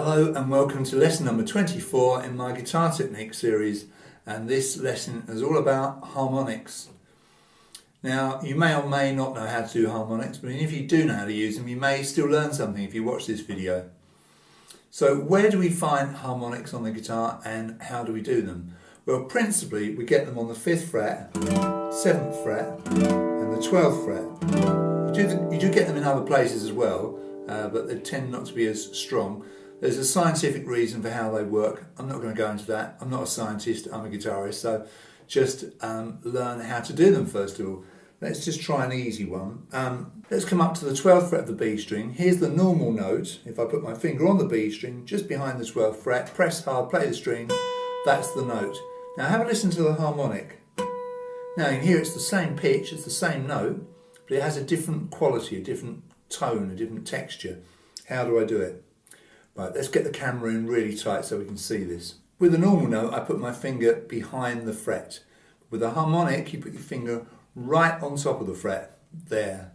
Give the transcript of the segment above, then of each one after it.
Hello and welcome to lesson number 24 in my guitar technique series, and this lesson is all about harmonics. Now you may or may not know how to do harmonics, but if you do know how to use them you may still learn something if you watch this video. So where do we find harmonics on the guitar and how do we do them? Well, principally we get them on the 5th fret, 7th fret and the 12th fret. You do get them in other places as well, but they tend not to be as strong. There's a scientific reason for how they work. I'm not going to go into that. I'm not a scientist, I'm a guitarist, so just learn how to do them first of all. Let's just try an easy one. Let's come up to the 12th fret of the B string. Here's the normal note. If I put my finger on the B string, just behind the 12th fret, press hard, play the string, that's the note. Now have a listen to the harmonic. Now you can hear it's the same pitch, it's the same note, but it has a different quality, a different tone, a different texture. How do I do it? Right, let's get the camera in really tight so we can see this. With a normal note, I put my finger behind the fret. With a harmonic, you put your finger right on top of the fret, there.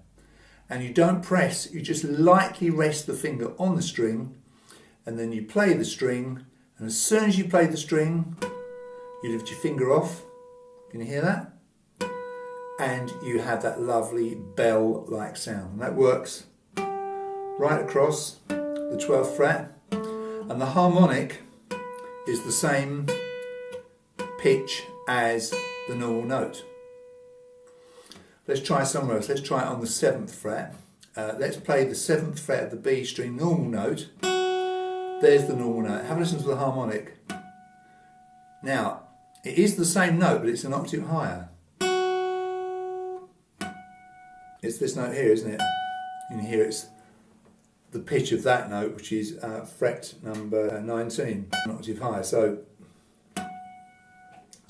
And you don't press, you just lightly rest the finger on the string, and then you play the string, and as soon as you play the string, you lift your finger off. Can you hear that? And you have that lovely bell-like sound. And that works right across the 12th fret, and the harmonic is the same pitch as the normal note. Let's try somewhere else. Let's try it on the 7th fret. Let's play the 7th fret of the B string, normal note. There's the normal note. Have a listen to the harmonic. Now, it is the same note, but it's an octave higher. It's this note here, isn't it? You can hear it's the pitch of that note, which is fret number 19, an octave higher. So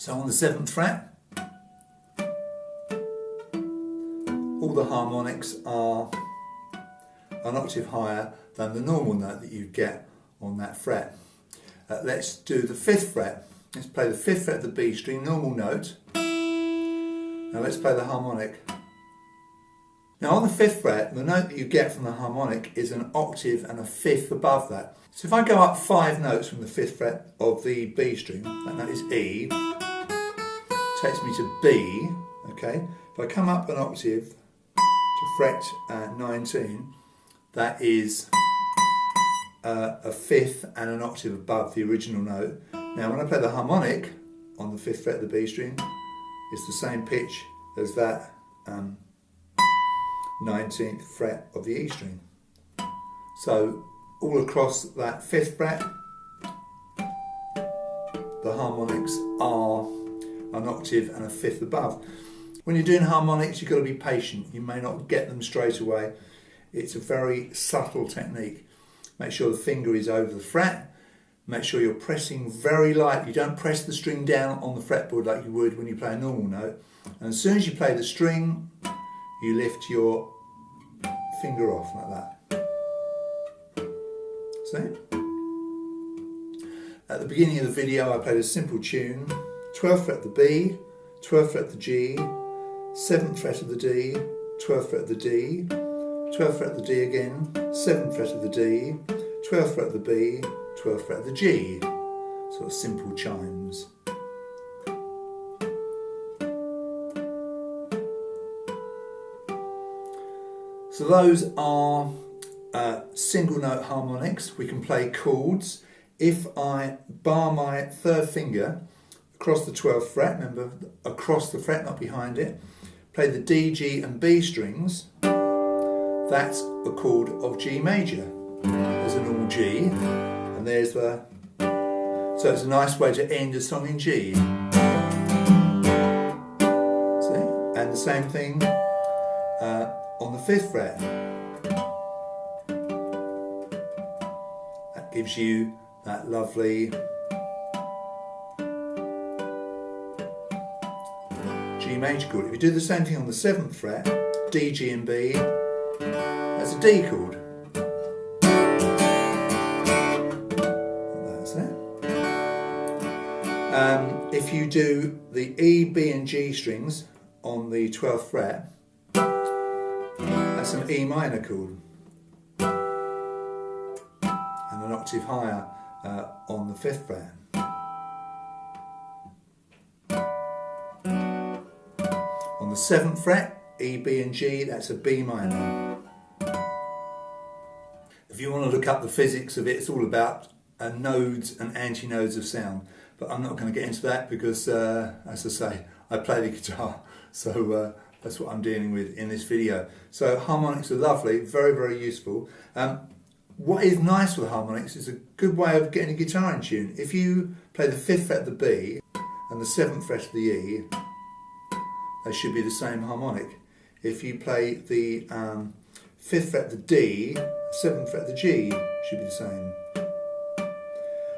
on the 7th fret, all the harmonics are an octave higher than the normal note that you get on that fret. Let's do the 5th fret. Let's play the 5th fret of the B string, normal note. Now let's play the harmonic. Now on the 5th fret, the note that you get from the harmonic is an octave and a fifth above that. So if I go up 5 notes from the 5th fret of the B string, that note is E, takes me to B, okay? If I come up an octave to fret 19, that is a fifth and an octave above the original note. Now when I play the harmonic on the 5th fret of the B string, it's the same pitch as that 19th fret of the E string. So all across that 5th fret, the harmonics are an octave and a fifth above. When you're doing harmonics, you've got to be patient. You may not get them straight away. It's a very subtle technique. Make sure the finger is over the fret. Make sure you're pressing very lightly. You don't press the string down on the fretboard like you would when you play a normal note. And as soon as you play the string, you lift your finger off like that. See? At the beginning of the video I played a simple tune. 12th fret of the B, 12th fret of the G, 7th fret of the D, 12th fret of the D, 12th fret of the D again, 7th fret of the D, 12th fret of the B, 12th fret of the G. Sort of simple chimes. So those are single note harmonics. We can play chords. If I bar my 3rd finger across the 12th fret, remember across the fret, not behind it, play the D, G and B strings, that's a chord of G major. There's a normal G, and there's the... So it's a nice way to end a song in G. See? And the same thing on the 5th fret. That gives you that lovely G major chord. If you do the same thing on the 7th fret, D, G and B, that's a D chord. That's it. If you do the E, B and G strings on the 12th fret, that's an E minor chord. And an octave higher on the 5th fret. On the 7th fret, E, B and G, that's a B minor. If you want to look up the physics of it, it's all about nodes and antinodes of sound. But I'm not going to get into that because, as I say, I play the guitar. So that's what I'm dealing with in this video. So harmonics are lovely, very, very useful. What is nice with harmonics is a good way of getting a guitar in tune. If you play the 5th fret of the B and the 7th fret of the E, they should be the same harmonic. If you play the 5th fret of the D, 7th fret of the G should be the same.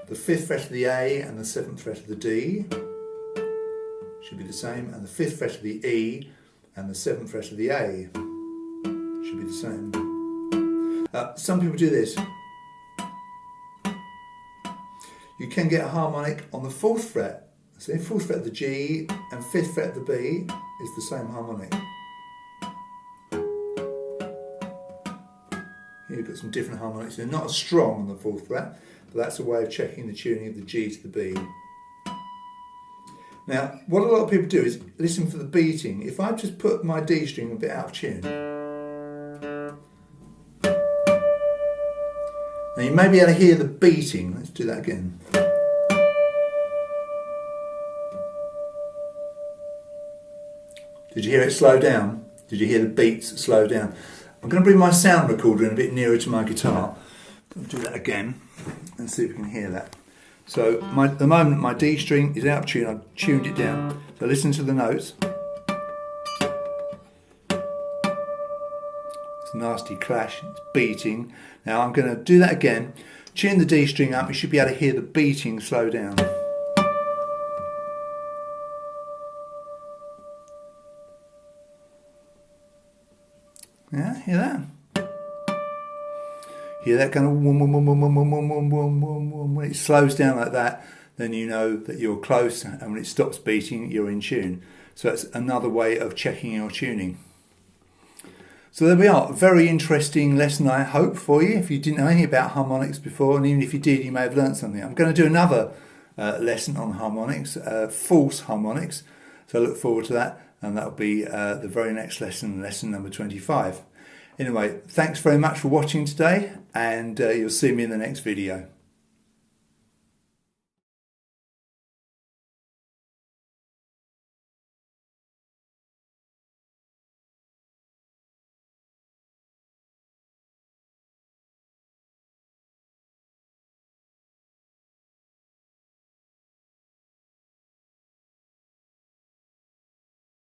The 5th fret of the A and the 7th fret of the D should be the same, and the 5th fret of the E and the 7th fret of the A should be the same. Some people do this. You can get a harmonic on the 4th fret. So the 4th fret of the G and 5th fret of the B is the same harmonic. Here you've got some different harmonics. They're not as strong on the 4th fret, but that's a way of checking the tuning of the G to the B. Now, what a lot of people do is listen for the beating. If I just put my D string a bit out of tune, now you may be able to hear the beating. Let's do that again. Did you hear it slow down? Did you hear the beats slow down? I'm going to bring my sound recorder in a bit nearer to my guitar. I'll do that again and see if we can hear that. So at the moment my D string is out of tune, I've tuned it down. So listen to the notes. It's a nasty clash, it's beating. Now I'm going to do that again. Tune the D string up, you should be able to hear the beating slow down. Yeah, hear that? Hear that kind of wum, wum, wum, wum, wum, wum, wum, wum, wum, wum, wum. When it slows down like that, then you know that you're close, and when it stops beating, you're in tune. So that's another way of checking your tuning. So there we are, a very interesting lesson I hope for you, if you didn't know anything about harmonics before, and even if you did, you may have learned something. I'm going to do another lesson on harmonics, false harmonics, so I look forward to that, and that'll be the very next lesson, lesson number 25. Anyway, thanks very much for watching today, and you'll see me in the next video.